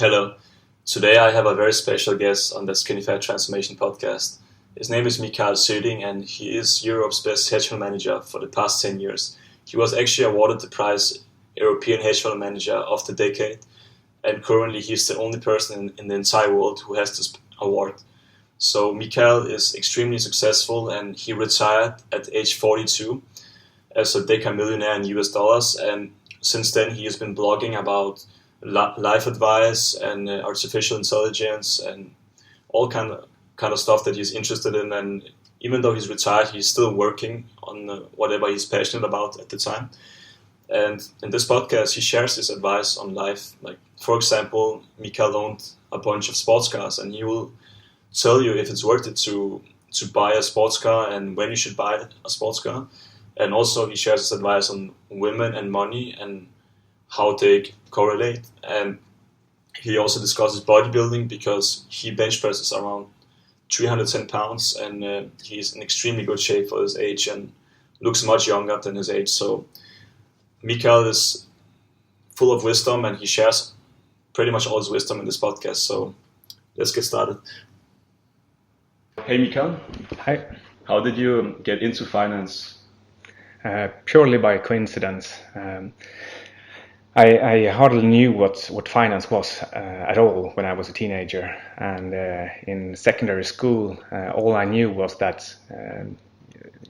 Hello. Today I have a very special guest on the Skinny Fat Transformation podcast. His name is Mikael Syding and he is Europe's best hedge fund manager for the past 10 years. He was actually awarded the prize European Hedge Fund Manager of the Decade, and currently he's the only person in the entire world who has this award. So Mikael is extremely successful and he retired at age 42 as a decamillionaire in US dollars, and since then he has been blogging about life advice and artificial intelligence and all kind of stuff that he's interested in. And even though he's retired, he's still working on whatever he's passionate about at the time. And in this podcast, he shares his advice on life. Like, for example, Mikael owned a bunch of sports cars, and he will tell you if it's worth it to buy a sports car and when you should buy a sports car. And also, he shares his advice on women and money and how they correlate. And he also discusses bodybuilding because he bench presses around 310 pounds, and he's in extremely good shape for his age and looks much younger than his age. So Mikael is full of wisdom and he shares pretty much all his wisdom in this podcast. So let's get started. Hey Mikael. Hi. How did you get into finance? Purely by coincidence. I hardly knew what finance was at all when I was a teenager, and in secondary school, all I knew was that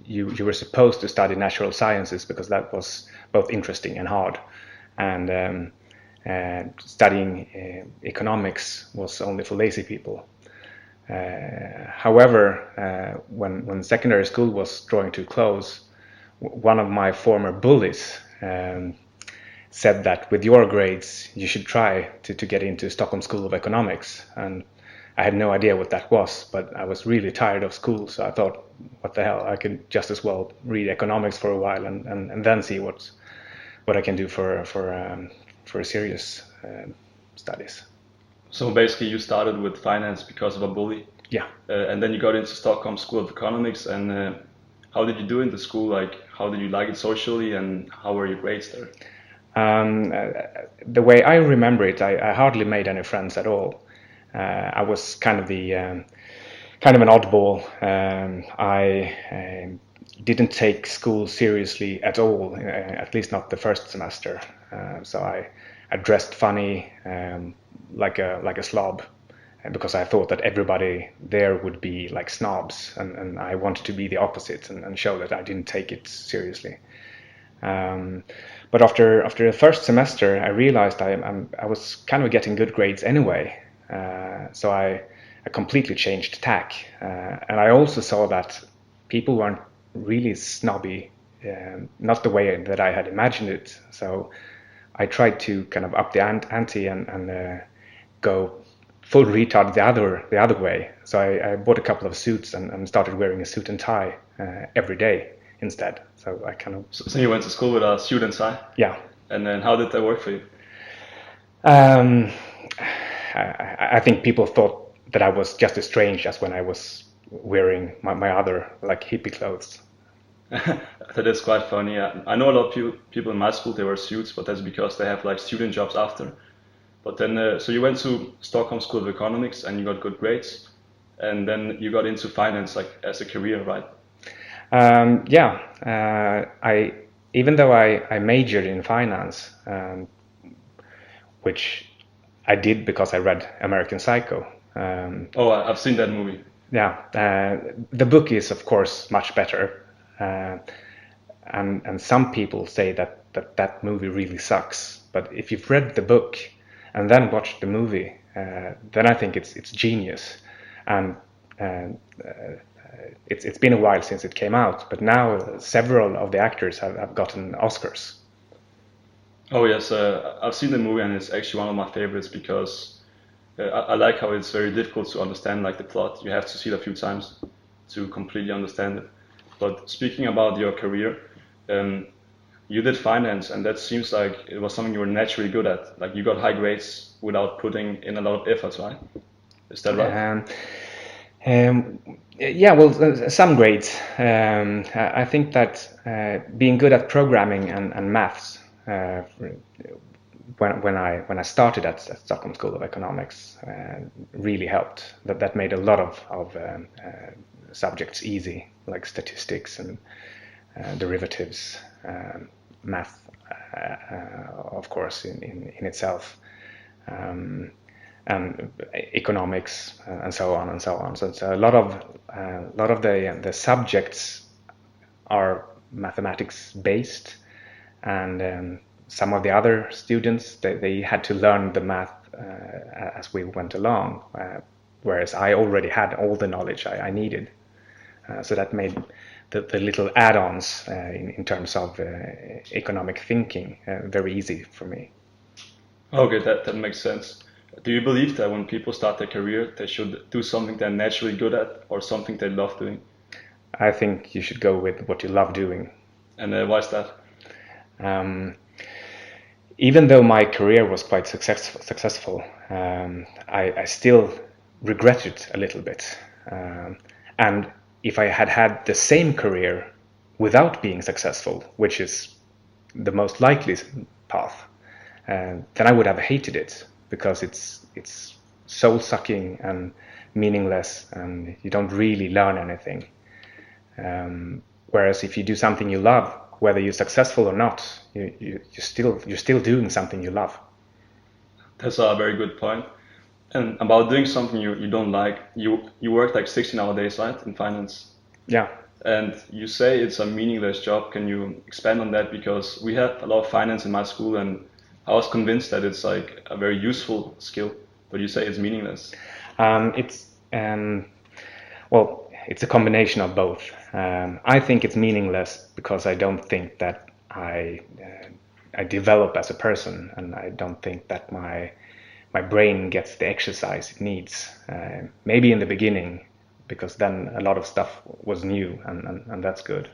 you were supposed to study natural sciences because that was both interesting and hard, and studying economics was only for lazy people. However, when secondary school was drawing to close, one of my former bullies said that with your grades you should try to get into Stockholm School of Economics, and I had no idea what that was, but I was really tired of school, so I thought, what the hell, I could just as well read economics for a while and then see what I can do for serious studies. So basically you started with finance because of a bully? Yeah. And then you got into Stockholm School of Economics, and how did you do in the school? Like, how did you like it socially, and how were your grades there? The way I remember it, I hardly made any friends at all. I was kind of an oddball. I didn't take school seriously at all, at least not the first semester. So I dressed funny, like a slob, because I thought that everybody there would be like snobs, and I wanted to be the opposite and show that I didn't take it seriously. But after the first semester, I realized I was kind of getting good grades anyway. So I completely changed tack. And I also saw that people weren't really snobby, not the way that I had imagined it. So I tried to kind of up the ante and go full retard the other way. So I bought a couple of suits and started wearing a suit and tie every day instead. So I kind of... So you went to school with a suit and tie? Yeah. And then how did that work for you? I think people thought that I was just as strange as when I was wearing my other like hippie clothes. That is quite funny. I know a lot of people in my school, they wear suits, but that's because they have like student jobs after. But then, so you went to Stockholm School of Economics and you got good grades, and then you got into finance like as a career, right? Even though I majored in finance, which I did because I read American Psycho. I've seen that movie. Yeah, the book is of course much better, and some people say that movie really sucks. But if you've read the book and then watched the movie, then I think it's genius. And it's been a while since it came out, but now several of the actors have gotten Oscars. Oh yes, I've seen the movie and it's actually one of my favorites because I like how it's very difficult to understand like the plot. You have to see it a few times to completely understand it. But speaking about your career, you did finance, and that seems like it was something you were naturally good at. Like you got high grades without putting in a lot of effort, right? Is that right? Yeah, well, some grades. I think that being good at programming and maths when I started at Stockholm School of Economics really helped. That made a lot of subjects easy, like statistics and derivatives, math, of course, in itself, and economics, and so on and so on. So it's a lot of the subjects are mathematics based, and some of the other students they had to learn the math as we went along, whereas I already had all the knowledge I needed. So that made the little add-ons in terms of economic thinking very easy for me. Okay, that makes sense. Do you believe that when people start their career, they should do something they're naturally good at or something they love doing? I think you should go with what you love doing. And why is that? Even though my career was quite successful, I still regret it a little bit. And if I had had the same career without being successful, which is the most likely path, then I would have hated it, because it's soul-sucking and meaningless, and you don't really learn anything. Whereas if you do something you love, whether you're successful or not, you're still doing something you love. That's a very good point. And about doing something you don't like, you work like 16-hour days, right, in finance? Yeah. And you say it's a meaningless job. Can you expand on that? Because we had a lot of finance in my school, and I was convinced that it's like a very useful skill, but you say it's meaningless. Well, it's a combination of both. I think it's meaningless because I don't think that I develop as a person, and I don't think that my brain gets the exercise it needs. Maybe in the beginning, because then a lot of stuff was new, and that's good.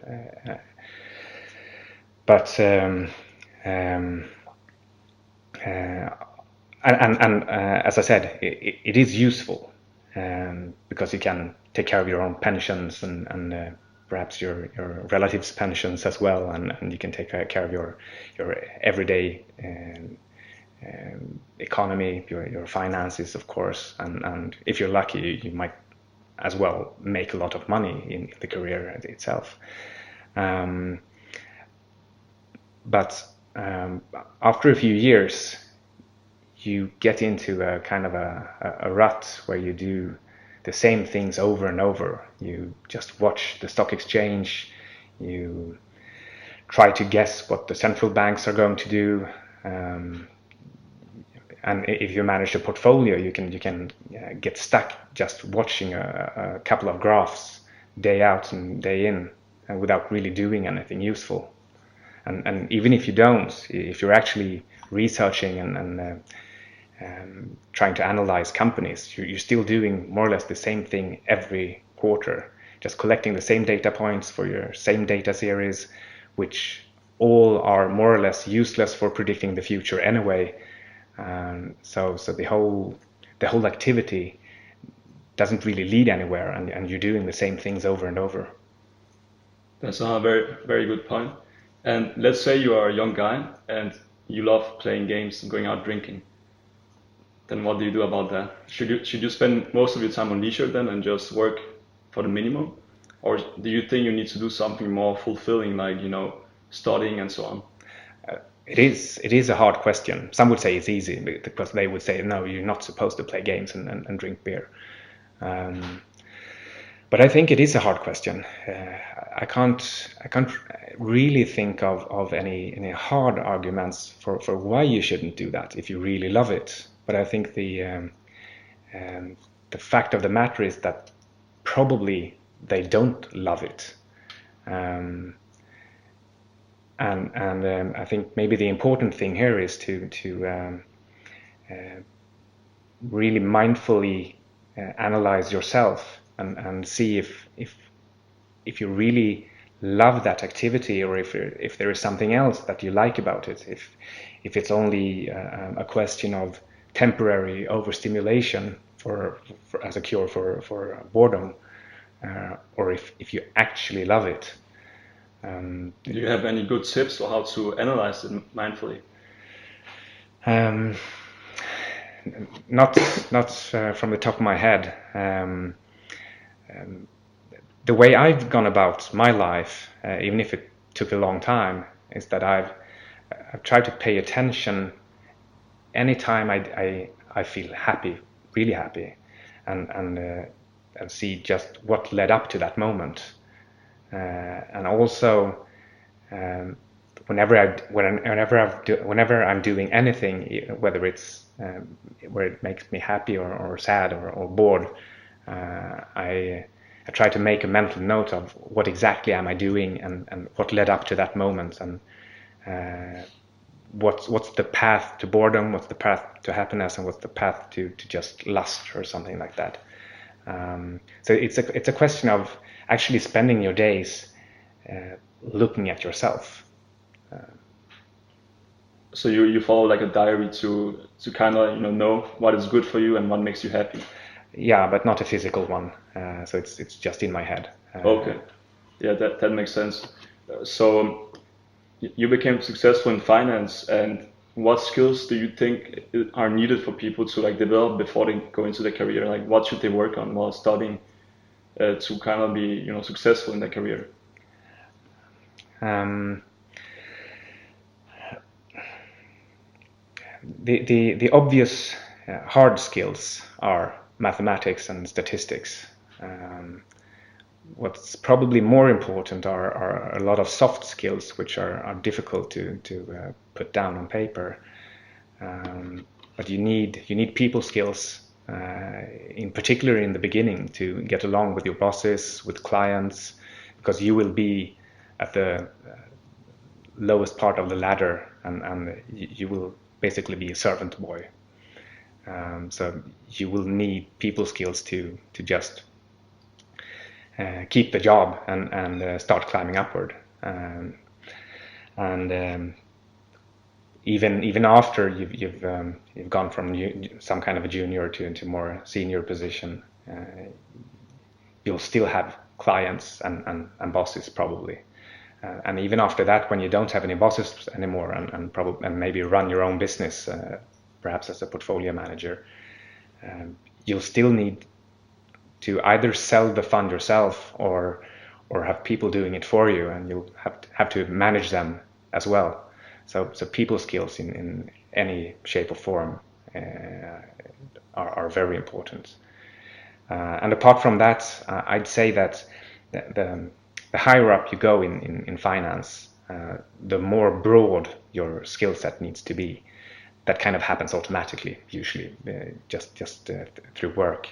But as I said, it is useful, because you can take care of your own pensions and perhaps your relatives' pensions as well, and you can take care of your everyday economy, your finances, of course, and if you're lucky, you might as well make a lot of money in the career itself. But after a few years, you get into a kind of a rut where you do the same things over and over. You just watch the stock exchange, you try to guess what the central banks are going to do, and if you manage a portfolio, you can get stuck just watching a couple of graphs day out and day in, without really doing anything useful. And even if you don't, if you're actually researching and trying to analyze companies, you're still doing more or less the same thing every quarter, just collecting the same data points for your same data series, which all are more or less useless for predicting the future anyway. So the whole activity doesn't really lead anywhere, and you're doing the same things over and over. That's a very, very good point. And let's say you are a young guy and you love playing games and going out drinking. Then what do you do about that? Should you spend most of your time on leisure then and just work for the minimum? Or do you think you need to do something more fulfilling, like, studying and so on? It is a hard question. Some would say it's easy, because they would say, no, you're not supposed to play games and drink beer. But I think it is a hard question. I can't really think of any hard arguments for why you shouldn't do that if you really love it. But I think the fact of the matter is that probably they don't love it. And I think maybe the important thing here is to really mindfully analyze yourself and see if you really love that activity, or if there is something else that you like about it. If it's only a question of temporary overstimulation for as a cure for boredom, or if you actually love it. Do you have any good tips for how to analyze it mindfully? Um, not from the top of my head. The way I've gone about my life, even if it took a long time, is that I've tried to pay attention anytime I feel happy, really happy, and see just what led up to that moment, and also whenever I'm doing anything, whether it's where it makes me happy or sad or bored, I try to make a mental note of what exactly am I doing and what led up to that moment, and what's the path to boredom, what's the path to happiness, and what's the path to just lust or something like that. So it's a question of actually spending your days looking at yourself. So you follow like a diary to kind of know what is good for you and what makes you happy. Yeah, but not a physical one. So it's just in my head. Okay, yeah, that makes sense. So you became successful in finance, and what skills do you think are needed for people to like develop before they go into their career? Like, what should they work on while studying to kind of be successful in their career? The obvious hard skills are mathematics and statistics. What's probably more important are a lot of soft skills, which are difficult to put down on paper. But you need people skills, in particular in the beginning, to get along with your bosses, with clients, because you will be at the lowest part of the ladder, and you will basically be a servant boy. So you will need people skills to just keep the job and start climbing upward. Even after you've gone from some kind of a junior to more senior position, you'll still have clients and bosses probably. And even after that, when you don't have any bosses anymore and maybe run your own business, perhaps as a portfolio manager, you'll still need to either sell the fund yourself or have people doing it for you, and you'll have to manage them as well. So people skills in any shape or form are very important. And apart from that, I'd say that the higher up you go in finance, the more broad your skill set needs to be. That kind of happens automatically, usually, just through work.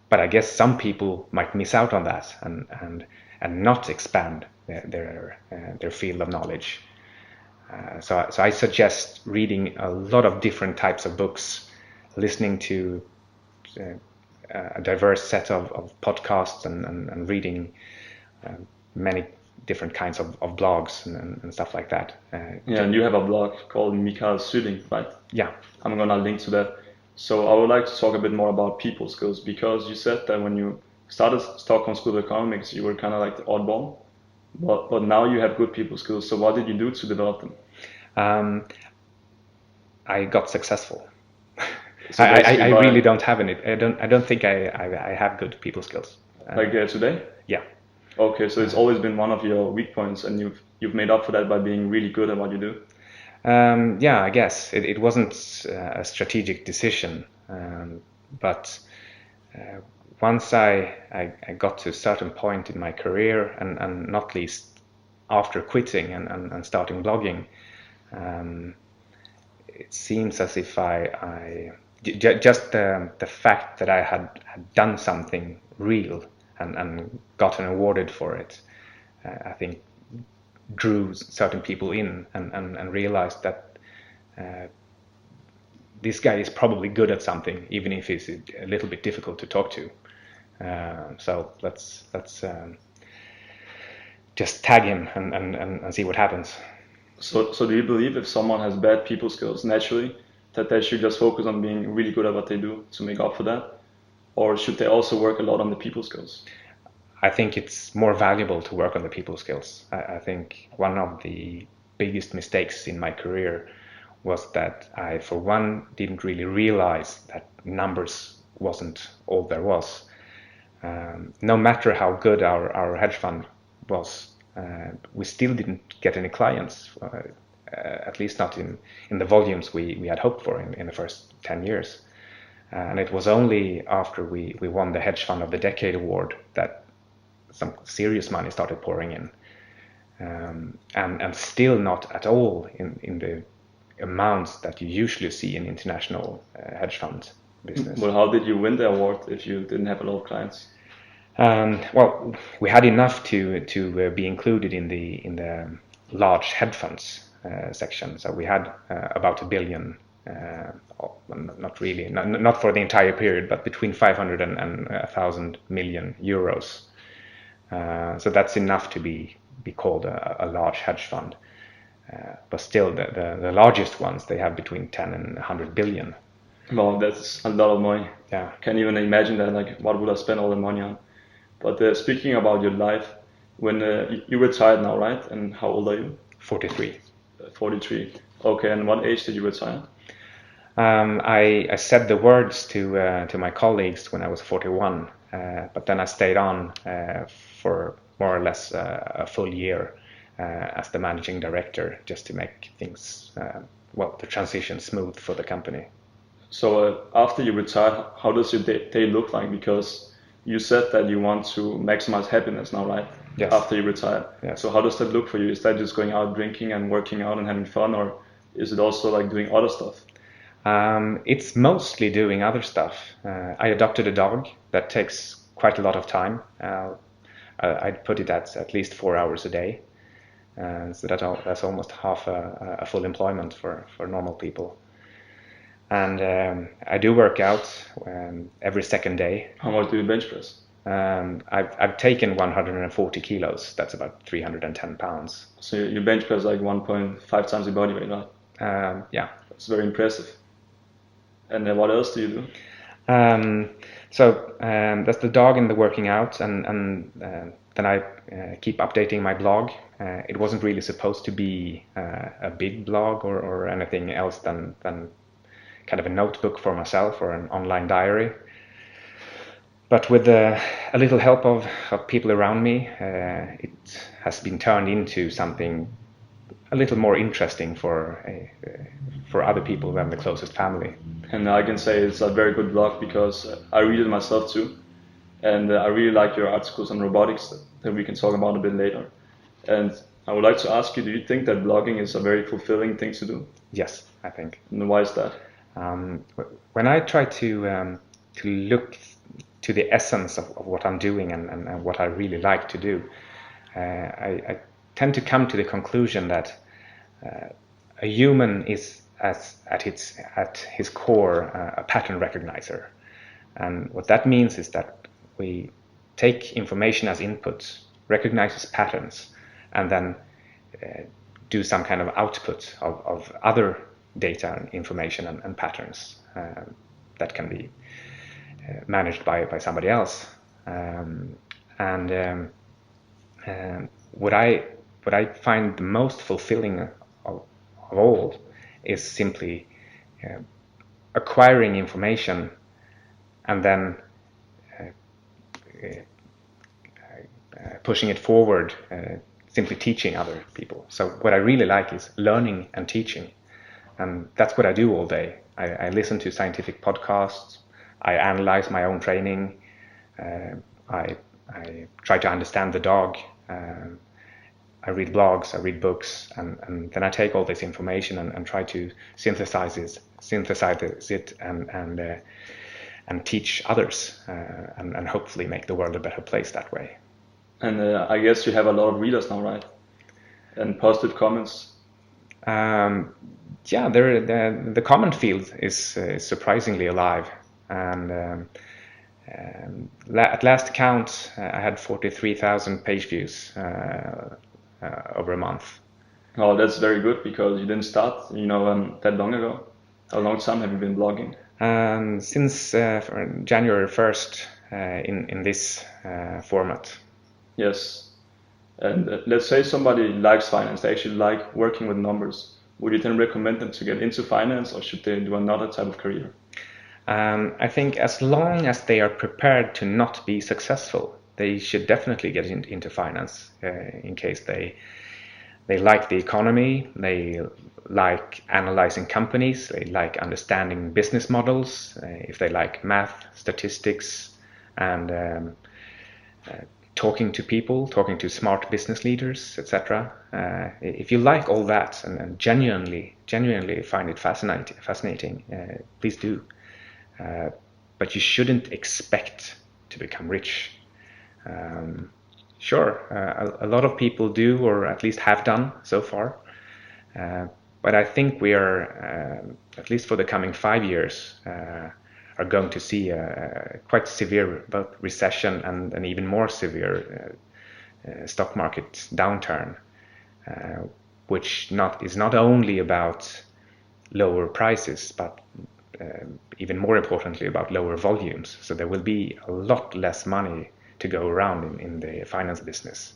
But I guess some people might miss out on that and not expand their field of knowledge. So I suggest reading a lot of different types of books, listening to a diverse set of podcasts and reading many different kinds of blogs and stuff like that. Yeah, and you have a blog called Mikael Syding, right? Yeah. I'm gonna link to that. So I would like to talk a bit more about people skills, because you said that when you started Stockholm School of Economics, you were kind of like the oddball, but now you have good people skills. So what did you do to develop them? I got successful. So I really don't have any. I don't think I have good people skills. Like today? Yeah. Okay, so it's always been one of your weak points, and you've made up for that by being really good at what you do. Yeah, I guess it wasn't a strategic decision, but once I got to a certain point in my career, and not least after quitting and starting blogging, it seems as if just the fact that I had done something real and gotten awarded for it, I think drew certain people in and realized that this guy is probably good at something, even if he's a little bit difficult to talk to. So let's just tag him and see what happens. So do you believe if someone has bad people skills naturally, that they should just focus on being really good at what they do to make up for that? Or should they also work a lot on the people skills? I think it's more valuable to work on the people skills. I think one of the biggest mistakes in my career was that I, for one, didn't really realize that numbers wasn't all there was. No matter how good our hedge fund was, we still didn't get any clients, at least not in the volumes we had hoped for in the first 10 years. And it was only after we won the Hedge Fund of the Decade award that some serious money started pouring in. And still not at all in the amounts that you usually see in international hedge fund business. Well, how did you win the award if you didn't have a lot of clients? Well, we had enough to be included in the large hedge funds section. So we had about $1 billion, not really, not for the entire period, but between 500 and 1,000 million euros. So that's enough to be called a large hedge fund. But still, the largest ones, they have between 10 and 100 billion. Well, that's a lot of money. Yeah. Can't even imagine that. Like, what would I spend all the money on? But speaking about your life, when you retired now, right? And how old are you? 43. 43. Okay, and what age did you retire? I said the words to my colleagues when I was 41, but then I stayed on for more or less a full year as the managing director, just to make things, the transition smooth for the company. So after you retire, how does your day look like? Because you said that you want to maximize happiness now, right? Yes. After you retire. Yes. So how does that look for you? Is that just going out drinking and working out and having fun, or is it also like doing other stuff? It's mostly doing other stuff. I adopted a dog that takes quite a lot of time. I'd put it at least 4 hours a day. So that's almost half a full employment for normal people. And I do work out every second day. How much do you bench press? I've taken 140 kilos. That's about 310 pounds. So you bench press like 1.5 times your body weight, right? Yeah. That's very impressive. And then what else do you do? So that's the dog and the working out, and then I keep updating my blog. It wasn't really supposed to be a big blog or anything else than kind of a notebook for myself or an online diary. But with a little help of people around me, it has been turned into something a little more interesting for other people than the closest family. And I can say it's a very good blog because I read it myself too. And I really like your articles on robotics that we can talk about a bit later. And I would like to ask you, do you think that blogging is a very fulfilling thing to do? Yes, I think. And why is that? When I try to look to the essence of what I'm doing and what I really like to do, I tend to come to the conclusion that a human is at his core a pattern recognizer. And what that means is that we take information as inputs, recognizes patterns, and then do some kind of output of other data and information and patterns that can be managed by somebody else. What I find the most fulfilling of all is simply acquiring information and then pushing it forward, simply teaching other people. So what I really like is learning and teaching, and that's what I do all day. I listen to scientific podcasts, I analyze my own training, I try to understand the dog, I read blogs, I read books, and then I take all this information and try to synthesize it and teach others, and hopefully make the world a better place that way. And I guess you have a lot of readers now, right? And positive comments. Yeah, the comment field is surprisingly alive, and at last count, I had 43,000 page views over a month. Oh, that's very good because you didn't start, that long ago. How long time have you been blogging? Since January 1st in this format. Yes. And let's say somebody likes finance, they actually like working with numbers. would you then recommend them to get into finance, or should they do another type of career? I think as long as they are prepared to not be successful, they should definitely get into finance in case they like the economy, they like analyzing companies, they like understanding business models, if they like math, statistics, and talking to people, talking to smart business leaders, etc. If you like all that and genuinely find it fascinating, please do. But you shouldn't expect to become rich. Sure, a lot of people do, or at least have done so far. But I think we are, at least for the coming 5 years, are going to see a quite severe both recession and an even more severe stock market downturn, which is not only about lower prices, but even more importantly about lower volumes. So there will be a lot less money to go around in the finance business,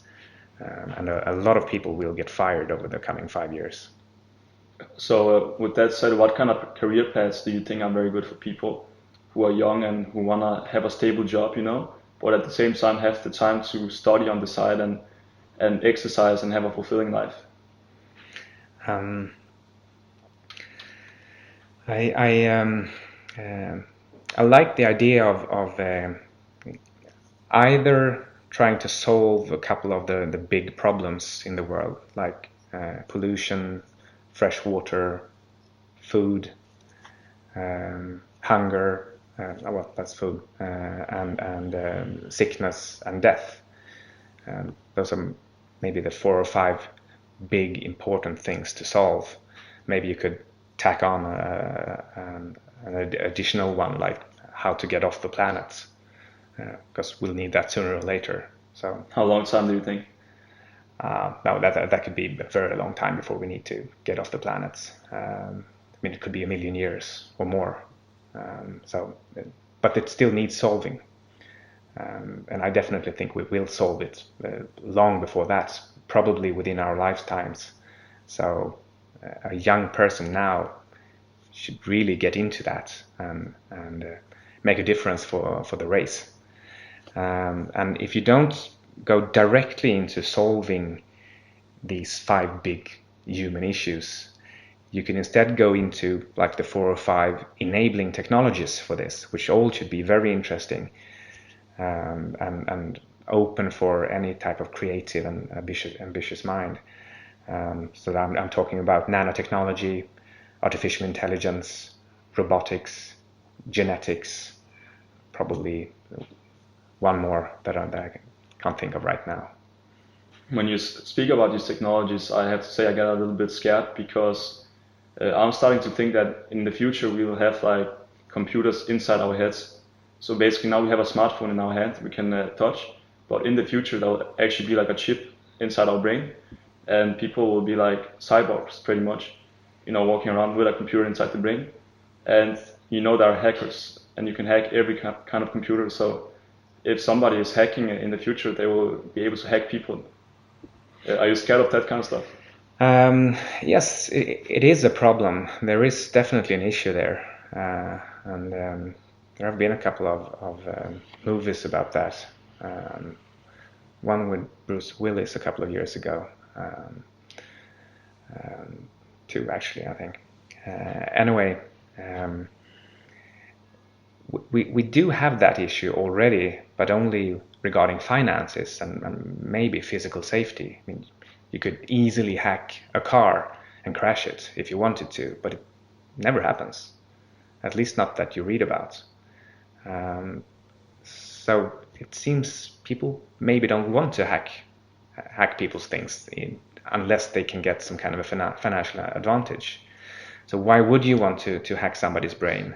and a lot of people will get fired over the coming 5 years. So with that said, what kind of career paths do you think are very good for people who are young and who want to have a stable job, but at the same time have the time to study on the side and exercise and have a fulfilling life? I like the idea of either trying to solve a couple of the big problems in the world, like pollution, fresh water, food, hunger, well, that's food, and sickness and death. Those are maybe the 4 or 5 big important things to solve. Maybe you could tack on an additional one, like how to get off the planet, because we'll need that sooner or later. So how long time do you think? No, that could be a very long time before we need to get off the planet. I mean, it could be 1 million years or more. But it still needs solving, and I definitely think we will solve it long before that, probably within our lifetimes. So a young person now should really get into that and make a difference for the race. And if you don't go directly into solving these 5 big human issues, you can instead go into like the 4 or 5 enabling technologies for this, which all should be very interesting and open for any type of creative and ambitious mind. So I'm talking about nanotechnology, artificial intelligence, robotics, genetics, probably one more that I can't think of right now. When you speak about these technologies, I have to say I get a little bit scared, because I'm starting to think that in the future we will have like computers inside our heads. So basically now we have a smartphone in our hand we can touch, but in the future there will actually be like a chip inside our brain, and people will be like cyborgs pretty much, walking around with a computer inside the brain. And there are hackers, and you can hack every kind of computer. So if somebody is hacking in the future, they will be able to hack people. Are you scared of that kind of stuff? Yes, it is a problem. There is definitely an issue there, and there have been a couple of movies about that. One with Bruce Willis a couple of years ago. 2 actually, I think. Anyway, we do have that issue already, but only regarding finances and maybe physical safety. I mean, you could easily hack a car and crash it if you wanted to, but it never happens. At least not that you read about. So it seems people maybe don't want to hack people's things unless they can get some kind of a financial advantage. So why would you want to hack somebody's brain?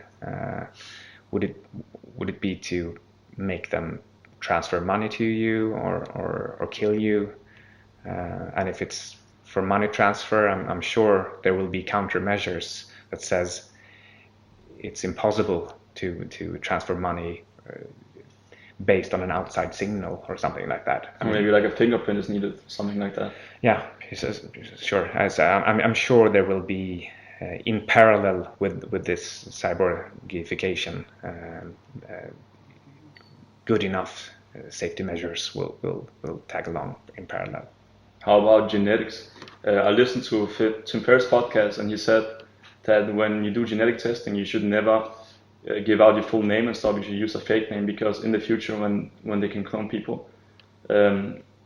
Would it be to make them transfer money to you or kill you? And if it's for money transfer, I'm sure there will be countermeasures that says it's impossible to transfer money based on an outside signal or something like that. Maybe like a fingerprint is needed, something like that. Yeah, Sure. I'm sure there will be, in parallel with this cyborgification, good enough safety measures will tag along in parallel. How about genetics? I listened to Tim Ferriss' podcast, and he said that when you do genetic testing, you should never give out your full name and stuff. You should use a fake name, because in the future, when they can clone people,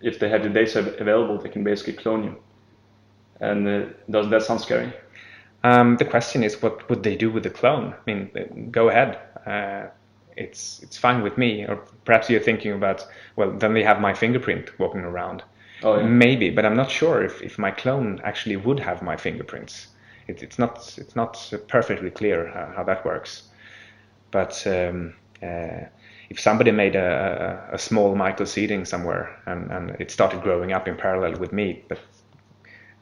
if they have the data available, they can basically clone you. And doesn't that sound scary? The question is, what would they do with the clone? I mean, go ahead. It's fine with me. Or perhaps you're thinking about, well, then they have my fingerprint walking around. Oh, yeah. Maybe, but I'm not sure if my clone actually would have my fingerprints. It's not perfectly clear how that works. But if somebody made a small Mikael Syding somewhere and it started growing up in parallel with me, but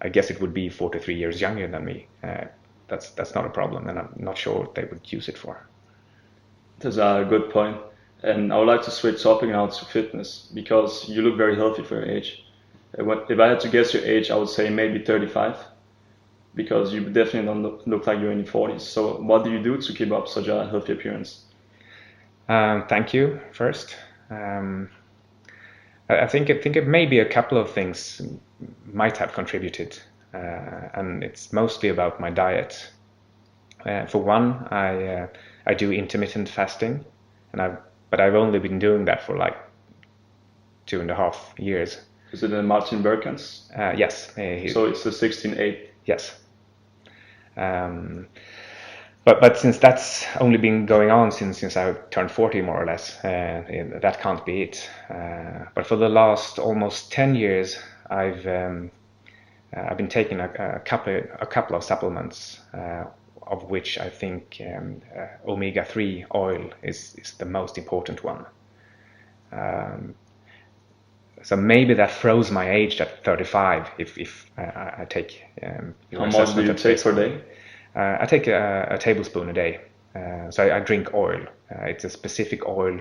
I guess it would be 43 years younger than me, that's not a problem, and I'm not sure what they would use it for. That's a good point. And I would like to switch topic now to fitness, because you look very healthy for your age. If I had to guess your age, I would say maybe 35, because you definitely don't look like you're in your 40s. So what do you do to keep up such a healthy appearance? Thank you first. I think it maybe a couple of things might have contributed, and it's mostly about my diet. For one, I do intermittent fasting, but I've only been doing that for like 2.5 years. Is it in Martin Berkans? Yes. So it's the 16/8. Yes. But since that's only been going on since I turned 40, more or less, that can't be it. But for the last almost 10 years, I've been taking a couple of supplements, of which I think omega-3 oil is the most important one. So maybe that froze my age at 35 if I take How much do you take per day? I take a tablespoon a day. So I drink oil. It's a specific oil,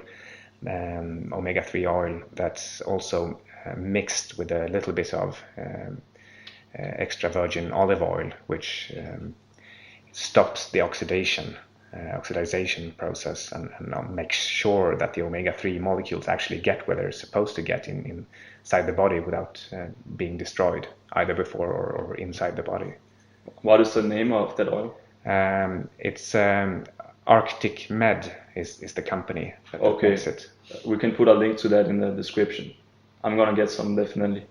omega-3 oil, that's also mixed with a little bit of extra virgin olive oil, which stops the oxidation process and makes sure that the omega-3 molecules actually get where they're supposed to get inside the body without being destroyed, either before or inside the body. What is the name of that oil? It's Arctic Med is the company that makes it. We can put a link to that in the description. I'm gonna get some, definitely.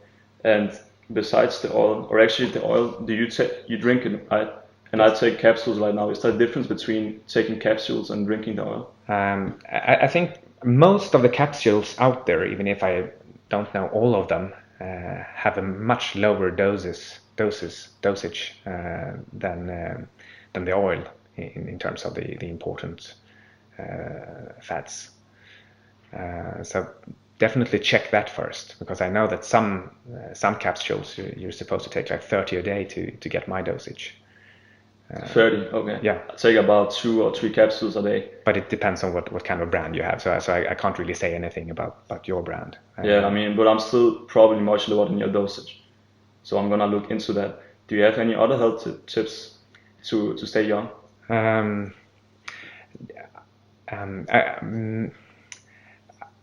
And besides the oil, or actually the oil, do you drink it, right? And I take capsules right now. Is there a difference between taking capsules and drinking the oil? I think most of the capsules out there, even if I don't know all of them, have a much lower dosage than the oil in terms of the important fats. So definitely check that first, because I know that some capsules you're supposed to take like 30 a day to get my dosage. 30, okay. Yeah. I take about 2 or 3 capsules a day. But it depends on what kind of brand you have. So I can't really say anything about your brand. Yeah, I mean, but I'm still probably much lower than your dosage. So I'm gonna look into that. Do you have any other health tips to stay young?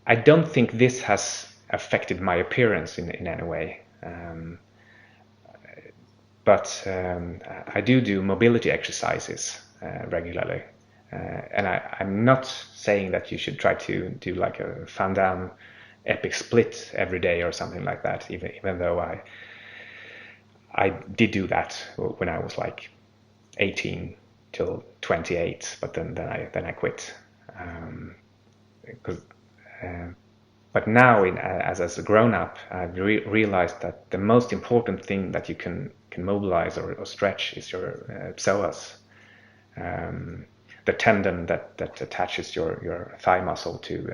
I don't think this has affected my appearance in any way. But I do mobility exercises regularly. And I'm not saying that you should try to do like a Van Damme epic split every day or something like that, even though I did do that when I was like 18 till 28, but then I quit. But now, as a grown-up, I've realized that the most important thing that you can mobilize or stretch is your psoas, the tendon that attaches your thigh muscle to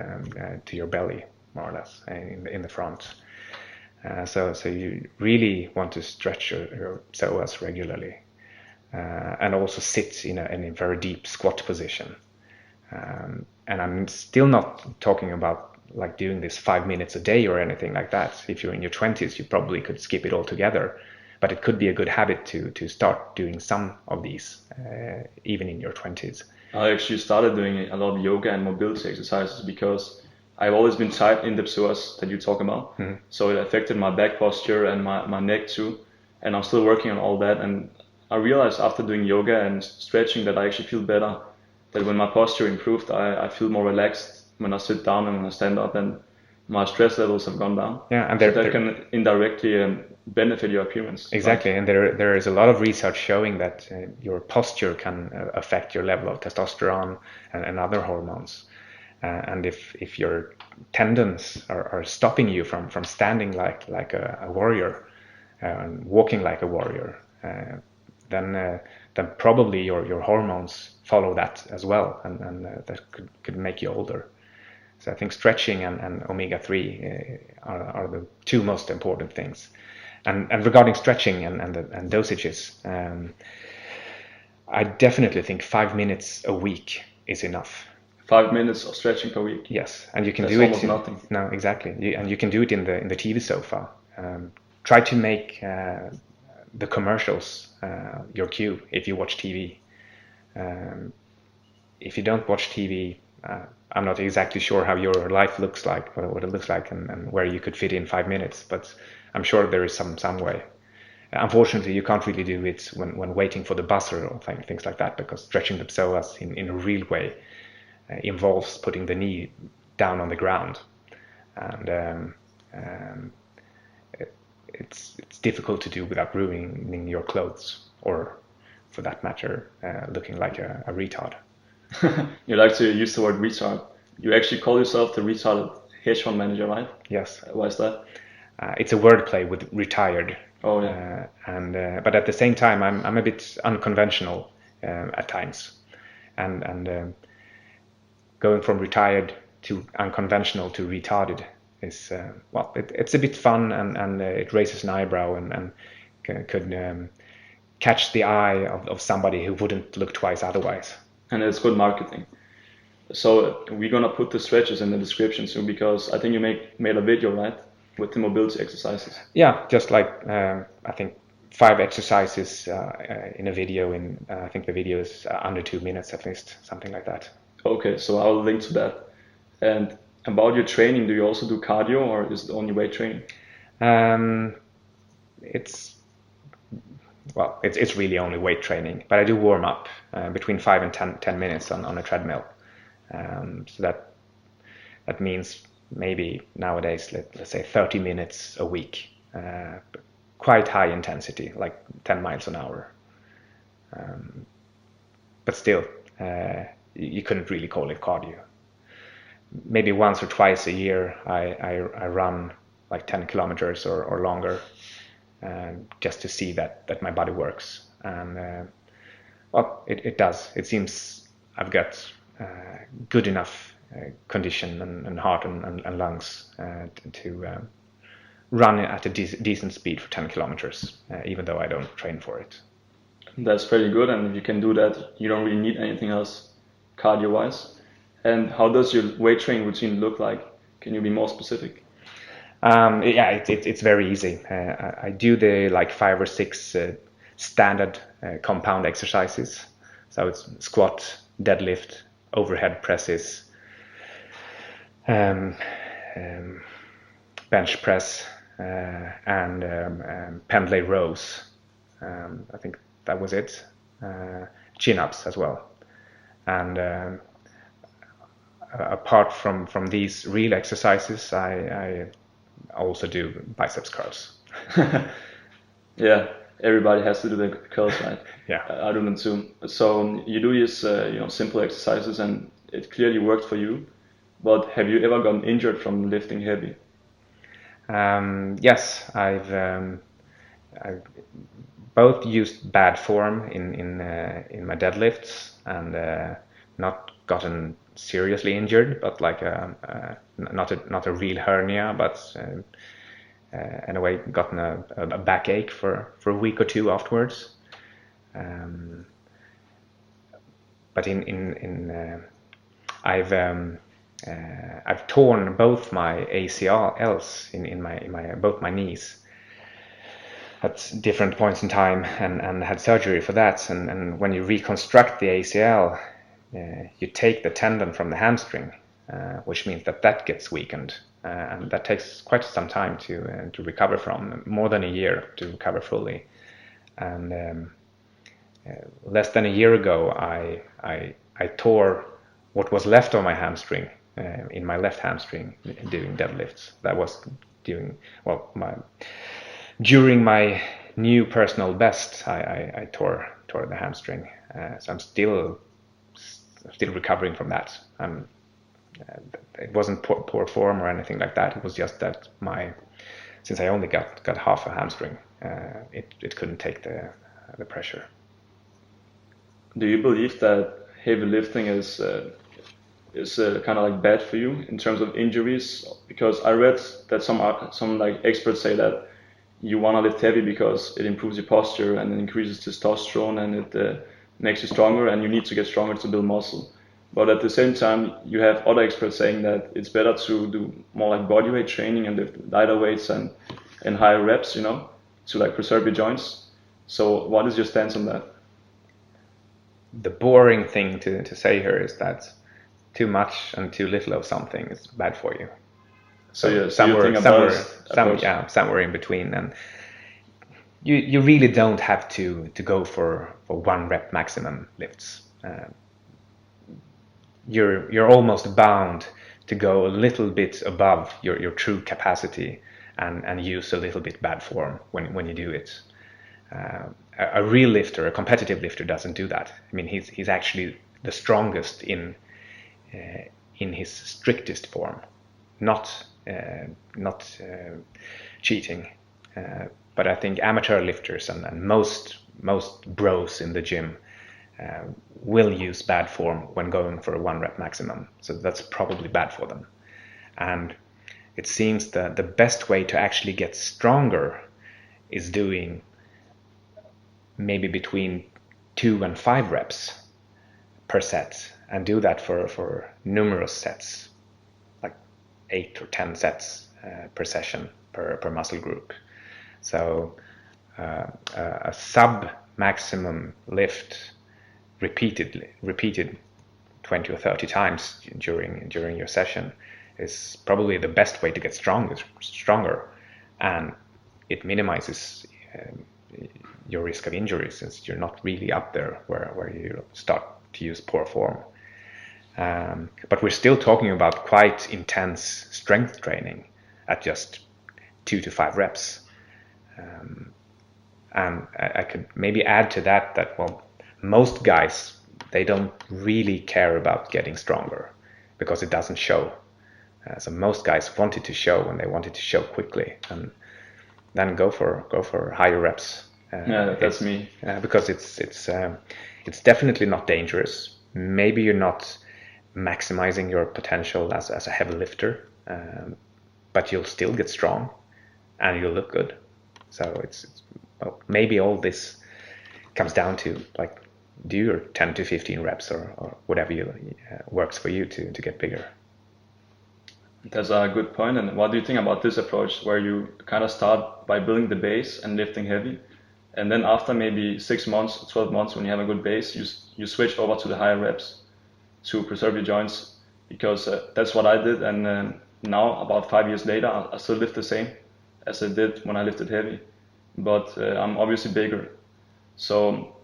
your belly, more or less, in the front. So you really want to stretch your psoas regularly, and also sit in a very deep squat position. And I'm still not talking about like doing this 5 minutes a day or anything like that. If you're in your 20s, you probably could skip it altogether. but it could be a good habit to start doing some of these, even in your 20s. I actually started doing a lot of yoga and mobility exercises because I've always been tight in the psoas that you talk about. Mhm. So it affected my back posture and my neck too. And I'm still working on all that. And I realized after doing yoga and stretching that I actually feel better. That when my posture improved, I feel more relaxed when I sit down and when I stand up, and my stress levels have gone down. Yeah, and so that can indirectly benefit your appearance. Exactly, right? and there is a lot of research showing that your posture can affect your level of testosterone and other hormones. And if your tendons are stopping you from standing like a warrior and walking like a warrior, then probably your hormones follow that as well, and that could make you older. So I think stretching and omega-3 are the two most important things. And regarding stretching and dosages, I definitely think 5 minutes a week is enough. 5 minutes of stretching per week. Yes, and you can That's do it. almost nothing. No, exactly, and you can do it in the TV sofa. Try to make the commercials your cue if you watch TV. If you don't watch TV, I'm not exactly sure how your life looks like, what it looks like, and where you could fit in 5 minutes, but I'm sure there is some way. Unfortunately, you can't really do it when waiting for the bus or things like that, because stretching the psoas in a real way involves putting the knee down on the ground, and it's difficult to do without ruining your clothes, or for that matter, looking like a retard. You like to use the word retard. You actually call yourself the retarded hedge fund manager, right? Yes. Why is that? It's a wordplay with retired. Oh yeah. But at the same time, I'm a bit unconventional at times, and going from retired to unconventional to retarded is it's a bit fun, and it raises an eyebrow and could catch the eye of somebody who wouldn't look twice otherwise. And it's good marketing. So we're gonna put the stretches in the description soon, because I think you made a video, right, with the mobility exercises. Yeah, just like I think 5 exercises in a video. I think the video is under 2 minutes at least, something like that. Okay, so I'll link to that. And about your training, do you also do cardio, or is it only weight training? It's really only weight training, but I do warm up between 5 and 10 minutes on a treadmill. So that means maybe nowadays, let's say 30 minutes a week, quite high intensity, like 10 miles an hour. But still, you couldn't really call it cardio. Maybe once or twice a year, I run like 10 kilometers or longer, just to see that my body works. And it does. It seems I've got good enough condition and heart and lungs to run at a decent speed for 10 kilometers, even though I don't train for it. That's pretty good, and if you can do that, you don't really need anything else cardio-wise. And how does your weight training routine look like? Can you be more specific? It's very easy. I do the 5 or 6 standard compound exercises. So it's squat, deadlift, overhead presses, bench press, and pendlay rows. I think that was it. Chin-ups as well. And apart from these real exercises, I also do biceps curls. Yeah, everybody has to do the curls, right? Yeah. I do them too. So you do these simple exercises, and it clearly worked for you. But have you ever gotten injured from lifting heavy? Yes, I've both used bad form in my deadlifts, and not gotten seriously injured, but not a real hernia, but in a way gotten a backache for a week or 2 afterwards. But I've torn both my ACLs in both my knees. at different points in time and had surgery for that. And when you reconstruct the ACL, you take the tendon from the hamstring, which means that gets weakened. And that takes quite some time to recover from, more than a year to recover fully. And less than a year ago, I tore what was left of my hamstring in my left hamstring doing deadlifts. That was during my new personal best. I tore the hamstring, so I'm still recovering from that. It wasn't poor form or anything like that. It was just that since I only got half a hamstring, it couldn't take the pressure. Do you believe that heavy lifting is kind of like bad for you in terms of injuries? Because I read that some like experts say that you want to lift heavy because it improves your posture and it increases testosterone and it makes you stronger, and you need to get stronger to build muscle. But at the same time, you have other experts saying that it's better to do more like bodyweight training and lift lighter weights and higher reps, to like preserve your joints. So what is your stance on that? The boring thing to say here is that too much and too little of something is bad for you. So somewhere in between, and you really don't have to go for 1 rep maximum lifts. You're almost bound to go a little bit above your true capacity and use a little bit bad form when you do it. A real lifter, a competitive lifter, doesn't do that. I mean, he's actually the strongest in his strictest form, not cheating. But I think amateur lifters and most bros in the gym will use bad form when going for a 1 rep maximum. So that's probably bad for them. And it seems that the best way to actually get stronger is doing maybe between 2 and 5 reps per set, and do that for numerous sets, like 8 or 10 sets per session per muscle group. So a sub maximum lift repeated 20 or 30 times during your session is probably the best way to get stronger, and it minimizes your risk of injury, since you're not really up there where you start to use poor form. But we're still talking about quite intense strength training at just 2 to 5 reps. And I could maybe add to that well, most guys, they don't really care about getting stronger because it doesn't show. So most guys want it to show, and they want it to show quickly, and then go for higher reps. That's me. Because it's definitely not dangerous. Maybe you're not maximizing your potential as a heavy lifter, but you'll still get strong and you'll look good. So well, maybe all this comes down to like do your 10 to 15 reps or whatever works for you to get bigger. That's a good point. And what do you think about this approach, where you kind of start by building the base and lifting heavy, and then after maybe 6 months, 12 months, when you have a good base, you switch over to the higher reps to preserve your joints? Because that's what I did, and now about 5 years later, I still lift the same as I did when I lifted heavy, but I'm obviously bigger. So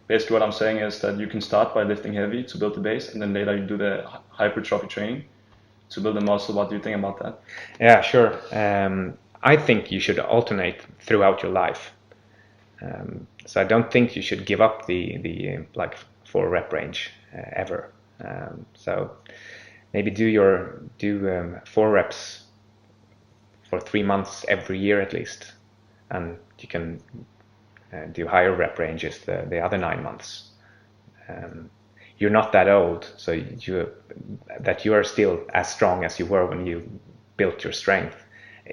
basically what I'm saying is that you can start by lifting heavy to build the base, and then later you do the hypertrophy training to build the muscle. What do you think about that? Yeah, sure. I think you should alternate throughout your life. So I don't think you should give up the like 4 rep range ever. So maybe do 4 reps for 3 months every year at least, and you can do higher rep ranges the other 9 months. You're not that old, so that you are still as strong as you were when you built your strength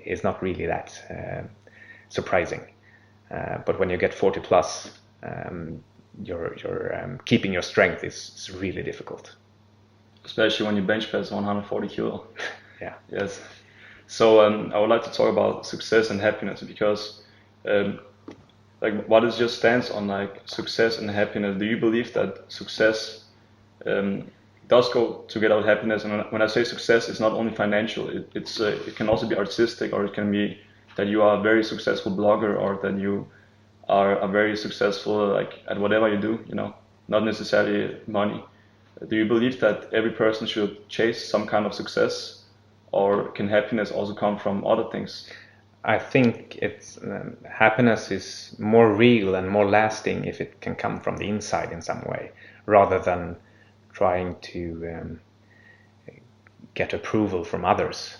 is not really that surprising. But when you get 40 plus, your keeping your strength is really difficult. Especially when you bench press 140 kilo. Yeah. Yes. So I would like to talk about success and happiness, because like, what is your stance on like success and happiness? Do you believe that success does go together with happiness? And when I say success, it's not only financial. It can also be artistic, or it can be that you are a very successful blogger, or that you are a very successful like at whatever you do. You know, not necessarily money. Do you believe that every person should chase some kind of success, or can happiness also come from other things? I think it's happiness is more real and more lasting if it can come from the inside in some way, rather than trying to get approval from others.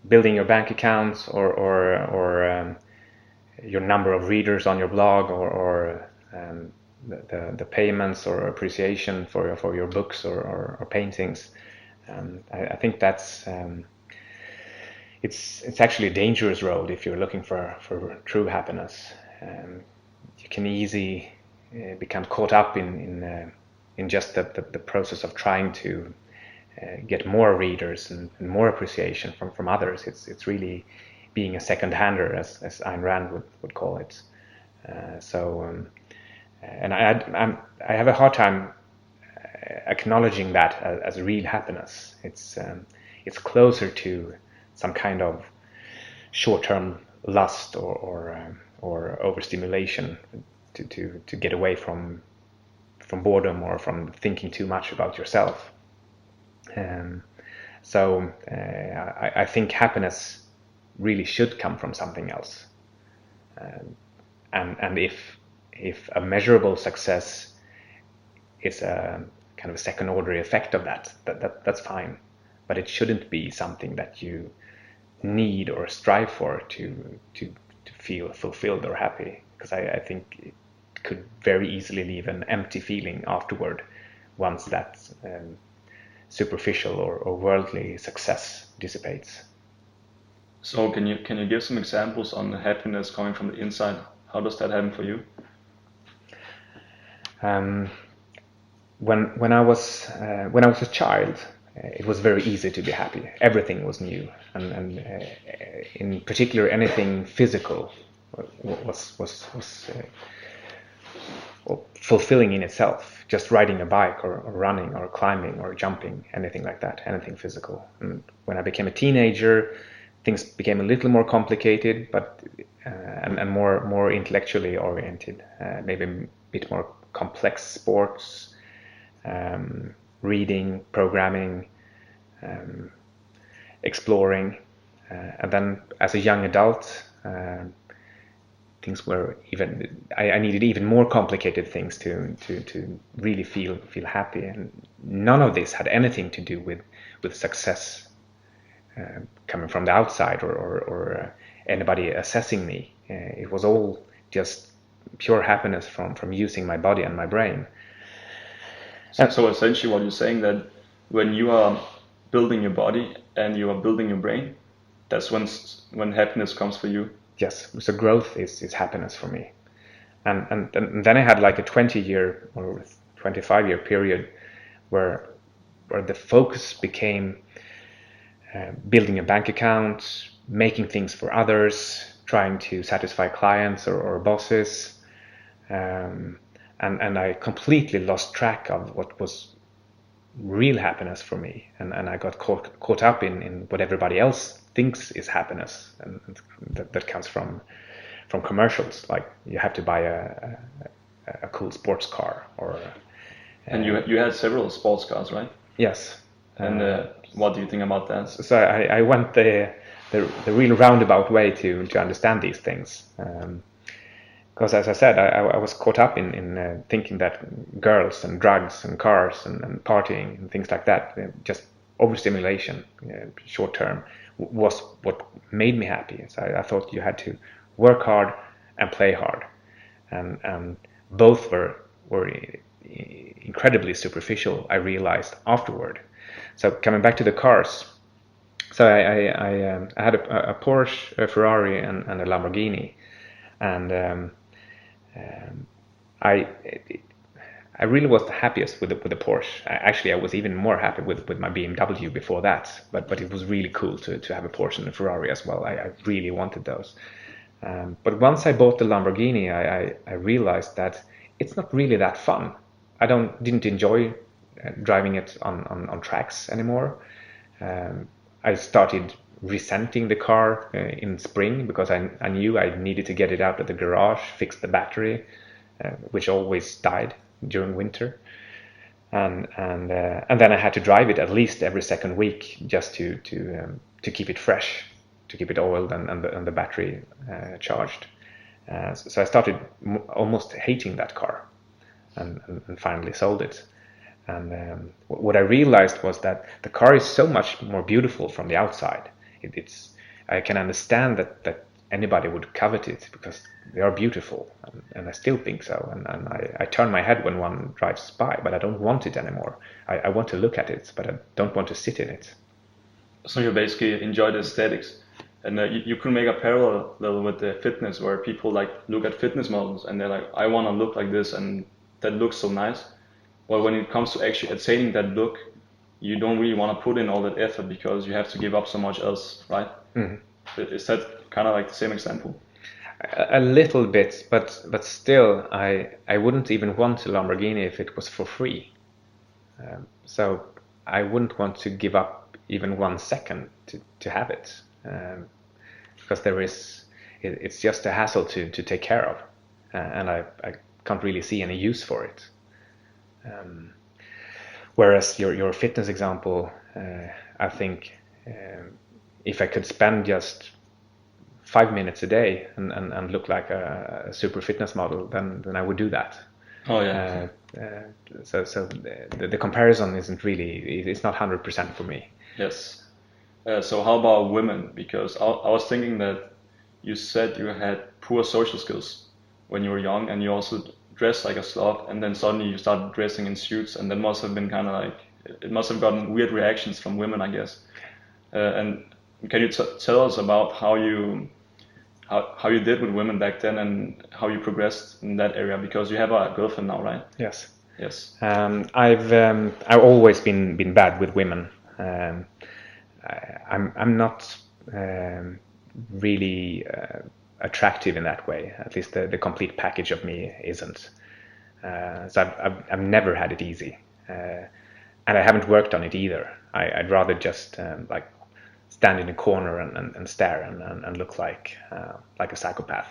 Building your bank accounts or your number of readers on your blog, or the payments or appreciation for your books or paintings. I think that's it's actually a dangerous road if you're looking for true happiness. You can easily become caught up in just the process of trying to get more readers and more appreciation from others. It's really being a second-hander, as Ayn Rand would call it. And I have a hard time acknowledging that as real happiness. It's closer to some kind of short-term lust or overstimulation to get away from boredom or from thinking too much about yourself. I think happiness really should come from something else. And if a measurable success is a kind of a second-order effect of that's fine. But it shouldn't be something that you need or strive for to feel fulfilled or happy, because I think it could very easily leave an empty feeling afterward once that superficial or worldly success dissipates. So can you give some examples on happiness coming from the inside? How does that happen for you? When I was a child, it was very easy to be happy. Everything was new, and in particular, anything physical was fulfilling in itself. Just riding a bike, or running, or climbing, or jumping, anything like that, anything physical. And when I became a teenager, things became a little more complicated, but and more intellectually oriented. Maybe a bit more complex sports. Reading, programming, exploring, and then as a young adult, things were I needed even more complicated things to really feel happy, and none of this had anything to do with success coming from the outside or anybody assessing me. It was all just pure happiness from using my body and my brain. So essentially what you're saying, that when you are building your body and you are building your brain, that's when happiness comes for you? Yes, so growth is happiness for me. And then I had like a 20-year or 25-year period where the focus became building a bank account, making things for others, trying to satisfy clients or bosses. And I completely lost track of what was real happiness for me, and I got caught up in what everybody else thinks is happiness, and that comes from commercials, like you have to buy a cool sports car, or and you had several sports cars, right? Yes. And what do you think about that? So I went the real roundabout way to understand these things. Because as I said, I was caught up in thinking that girls and drugs and cars and partying and things like that, just overstimulation, short term, was what made me happy. So I thought you had to work hard and play hard, and both were incredibly superficial, I realized afterward. So coming back to the cars, so I had a Porsche, a Ferrari, and a Lamborghini, and I really was the happiest with the Porsche. Actually, I was even more happy with my BMW before that. But it was really cool to have a Porsche and a Ferrari as well. I really wanted those. But once I bought the Lamborghini, I realized that it's not really that fun. I didn't enjoy driving it on tracks anymore. I started resenting the car in spring because I knew I needed to get it out of the garage, fix the battery, which always died during winter, and then I had to drive it at least every second week just to keep it fresh, to keep it oiled and the battery charged. So I started almost hating that car, and finally sold it. And what I realized was that the car is so much more beautiful from the outside. I can understand that anybody would covet it because they are beautiful, and I still think so. And I turn my head when one drives by, but I don't want it anymore. I want to look at it, but I don't want to sit in it. So you basically enjoy the aesthetics. And you could make a parallel with the fitness, where people like look at fitness models and they're like, I want to look like this, and that looks so nice. Well, when it comes to actually attaining that look, you don't really want to put in all that effort because you have to give up so much else, right? Is that kind of like the same example? A little bit, but still, I wouldn't even want a Lamborghini if it was for free. So I wouldn't want to give up even 1 second to have it, because it's just a hassle to take care of, and I can't really see any use for it. Whereas your fitness example, I think if I could spend just 5 minutes a day and look like a super fitness model, then I would do that. Oh yeah. So the comparison isn't really, it's not 100% for me. Yes. So how about women? Because I was thinking that you said you had poor social skills when you were young, and you also dressed like a slob, and then suddenly you started dressing in suits, and that must have been kind of like, it must have gotten weird reactions from women, I guess. And can you tell us about how you did with women back then, and how you progressed in that area? Because you have a girlfriend now, right? Yes. Yes. I've always been bad with women. I'm not really attractive in that way. At least the complete package of me isn't. So I've never had it easy, and I haven't worked on it either. I'd rather just like stand in a corner and stare and look like a psychopath.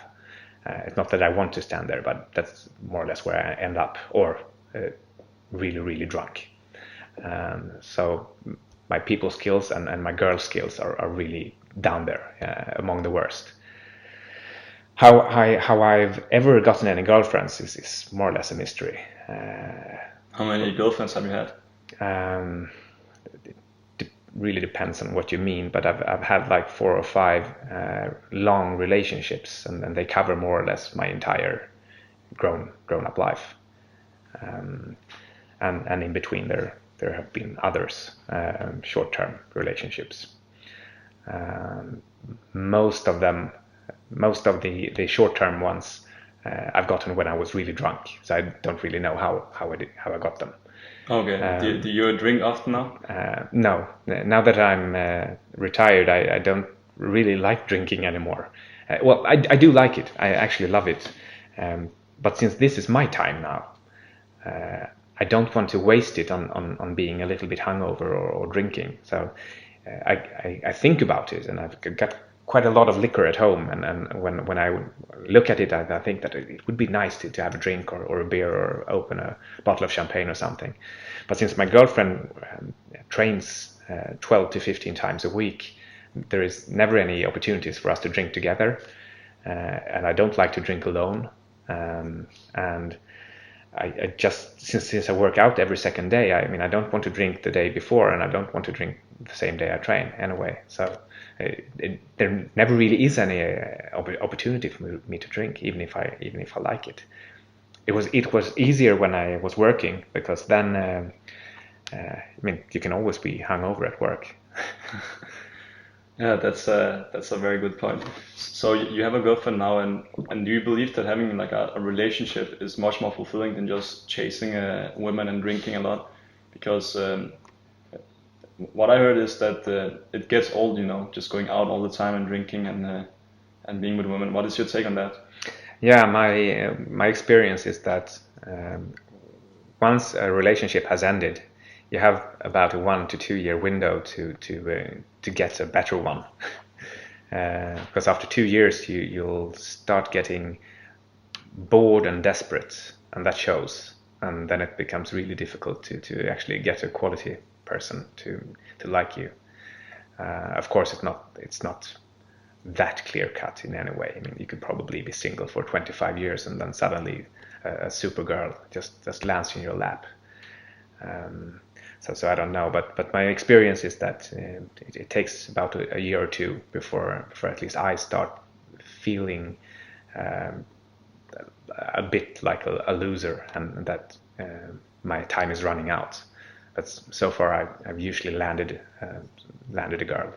It's not that I want to stand there, but that's more or less where I end up, or really, really drunk. So my people skills and my girl skills are really down there, among the worst. How I've ever gotten any girlfriends is more or less a mystery. How many girlfriends have you had? It really depends on what you mean, but I've had like 4 or 5 long relationships, and they cover more or less my entire grown up life. And in between there have been others, short-term relationships. Most of the short-term ones I've gotten when I was really drunk, so I don't really know how I got them. Okay. Do you drink often now? No. Now that I'm retired, I don't really like drinking anymore. Well, I do like it. I actually love it. But since this is my time now, I don't want to waste it on being a little bit hungover or drinking. So I think about it, and I've got quite a lot of liquor at home. And when I look at it, I think that it would be nice to have a drink or a beer, or open a bottle of champagne or something. But since my girlfriend trains 12 to 15 times a week, there is never any opportunities for us to drink together. And I don't like to drink alone. And I just, since I work out every second day, I mean, I don't want to drink the day before, and I don't want to drink the same day I train anyway. So there never really is any opportunity for me to drink, even if I like it. It was easier when I was working, because then I mean, you can always be hungover at work. Yeah, that's a very good point. So you have a girlfriend now, and do you believe that having like a relationship is much more fulfilling than just chasing women and drinking a lot? Because what I heard is that it gets old, just going out all the time and drinking, and and being with women. What is your take on that? Yeah, my experience is that once a relationship has ended, you have about a 1 to 2 year window to get a better one. Because after 2 years, you'll start getting bored and desperate, and that shows. And then it becomes really difficult to actually get a quality person to like you. Of course, it's not that clear cut in any way. I mean, you could probably be single for 25 years and then suddenly a super girl just lands in your lap. So I don't know, but my experience is that it takes about a year or two before at least I start feeling a bit like a loser, and that my time is running out. But so far, I've usually landed a girl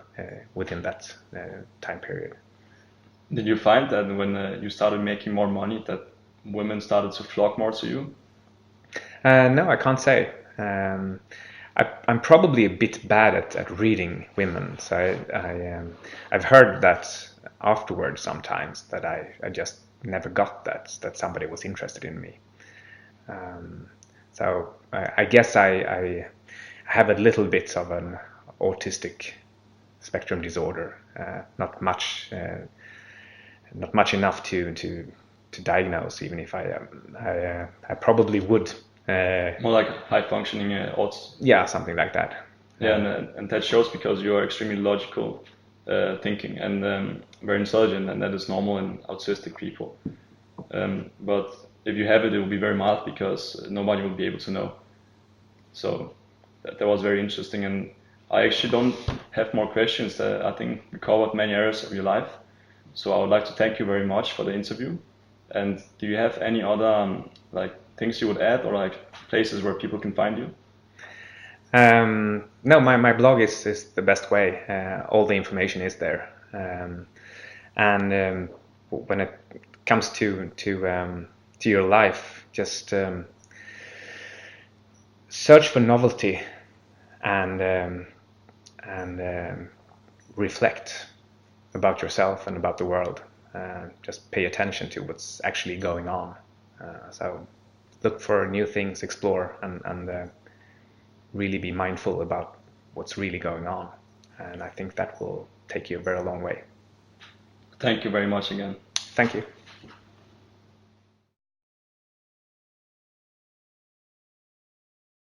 within that time period. Did you find that when you started making more money, that women started to flock more to you? No, I can't say. I'm probably a bit bad at reading women, so I've heard that afterwards sometimes, that I just never got that somebody was interested in me. So I guess I have a little bit of an autistic spectrum disorder. Not much enough to diagnose, even if I probably would. More like high functioning autism. Yeah, something like that. Yeah, and that shows because you are extremely logical thinking and very intelligent, and that is normal in autistic people. But if you have it, it will be very mild because nobody will be able to know. So that was very interesting, and I actually don't have more questions. I think we covered many areas of your life. So I would like to thank you very much for the interview. And do you have any other things you would add, or like places where people can find you? No, my blog is the best way. All the information is there. And when it comes to your life, just search for novelty and reflect about yourself and about the world. Just pay attention to what's actually going on. So look for new things, explore, and really be mindful about what's really going on. And I think that will take you a very long way. Thank you very much again. Thank you.